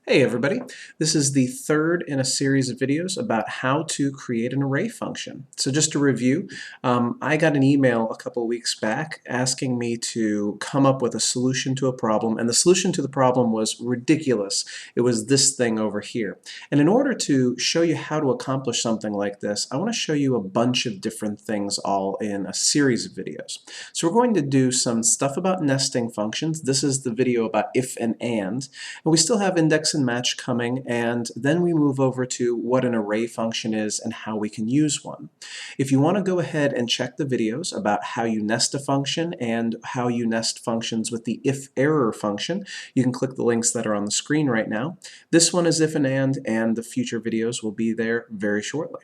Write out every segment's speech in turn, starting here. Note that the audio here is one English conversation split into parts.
Hey everybody, this is the third in a series of videos about how to create an array function. So just to review, I got an email a couple of weeks back asking me to come up with a solution to a problem, and the solution to the problem was ridiculous. It was this thing over here. And in order to show you how to accomplish something like this, I want to show you a bunch of different things all in a series of videos. So we're going to do some stuff about nesting functions. This is the video about if and we still have index and match coming, and then we move over to what an array function is and how we can use one. If you want to go ahead and check the videos about how you nest a function and how you nest functions with the if-error function, you can click the links that are on the screen right now. This one is if and the future videos will be there very shortly.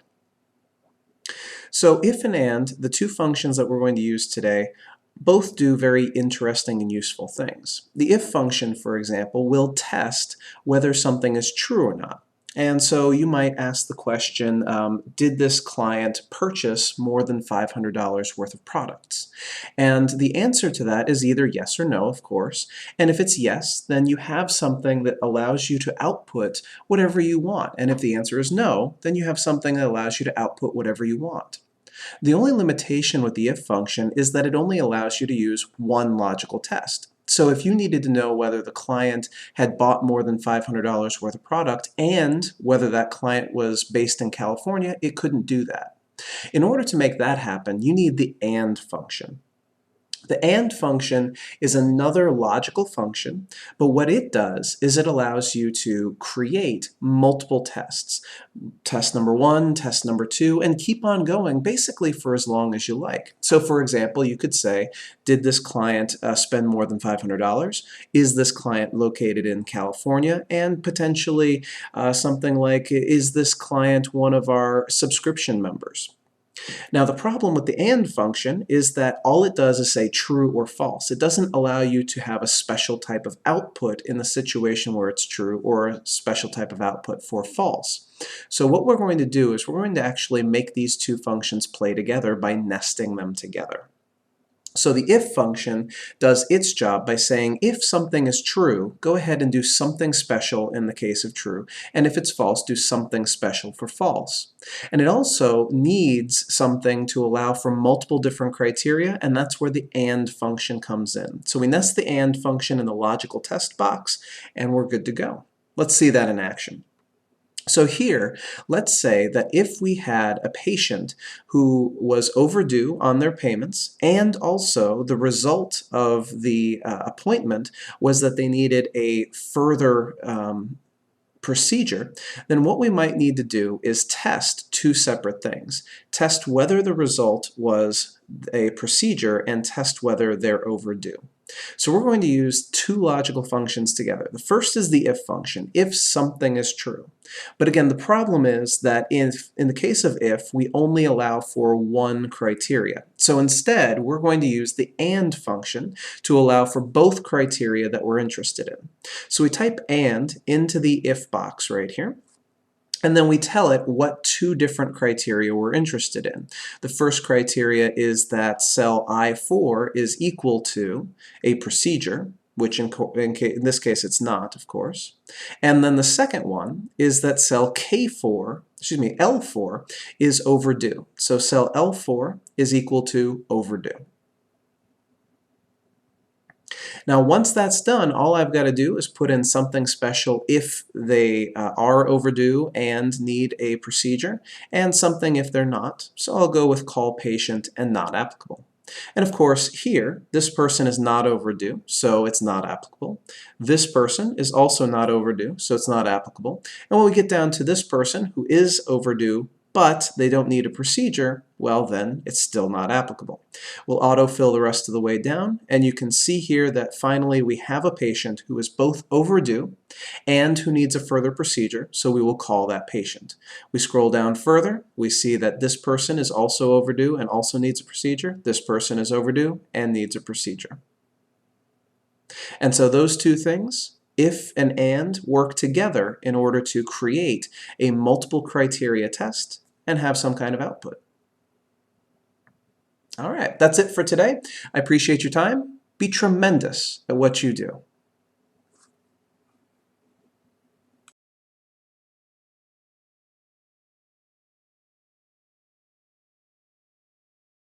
So if and, the two functions that we're going to use today, both do very interesting and useful things. The if function, for example, will test whether something is true or not. And so you might ask the question, did this client purchase more than $500 worth of products? And the answer to that is either yes or no, of course. And if it's yes, then you have something that allows you to output whatever you want. And if the answer is no, then you have something that allows you to output whatever you want. The only limitation with the if function is that it only allows you to use one logical test. So if you needed to know whether the client had bought more than $500 worth of product and whether that client was based in California, it couldn't do that. In order to make that happen, you need the AND function. The AND function is another logical function, but what it does is it allows you to create multiple tests. Test number one, test number two, and keep on going basically for as long as you like. So for example, you could say, did this client spend more than $500? Is this client located in California? And potentially something like, is this client one of our subscription members? Now the problem with the AND function is that all it does is say true or false. It doesn't allow you to have a special type of output in the situation where it's true or a special type of output for false. So what we're going to do is we're going to actually make these two functions play together by nesting them together. So the if function does its job by saying if something is true, go ahead and do something special in the case of true, and if it's false, do something special for false. And it also needs something to allow for multiple different criteria, and that's where the AND function comes in. So we nest the AND function in the logical test box, and we're good to go. Let's see that in action. So here, let's say that if we had a patient who was overdue on their payments, and also the result of the appointment was that they needed a further procedure, then what we might need to do is test two separate things. Test whether the result was a procedure and test whether they're overdue. So we're going to use two logical functions together. The first is the if function, if something is true. But again, the problem is that in the case of if, we only allow for one criteria. So instead, we're going to use the AND function to allow for both criteria that we're interested in. So we type AND into the if box right here, and then we tell it what two different criteria we're interested in. The first criteria is that cell I4 is equal to a procedure, which in this case it's not, of course. And then the second one is that cell L4 is overdue. So cell L4 is equal to overdue. Now once that's done, all I've got to do is put in something special if they are overdue and need a procedure, and something if they're not. So I'll go with call patient and not applicable. And of course here, this person is not overdue, so it's not applicable. This person is also not overdue, so it's not applicable. And when we get down to this person who is overdue, but they don't need a procedure, well then it's still not applicable. We'll autofill the rest of the way down, and you can see here that finally we have a patient who is both overdue and who needs a further procedure, so we will call that patient. We scroll down further, we see that this person is also overdue and also needs a procedure. This person is overdue and needs a procedure. And so those two things, if and work together in order to create a multiple criteria test and have some kind of output. All right, that's it for today. I appreciate your time. Be tremendous at what you do.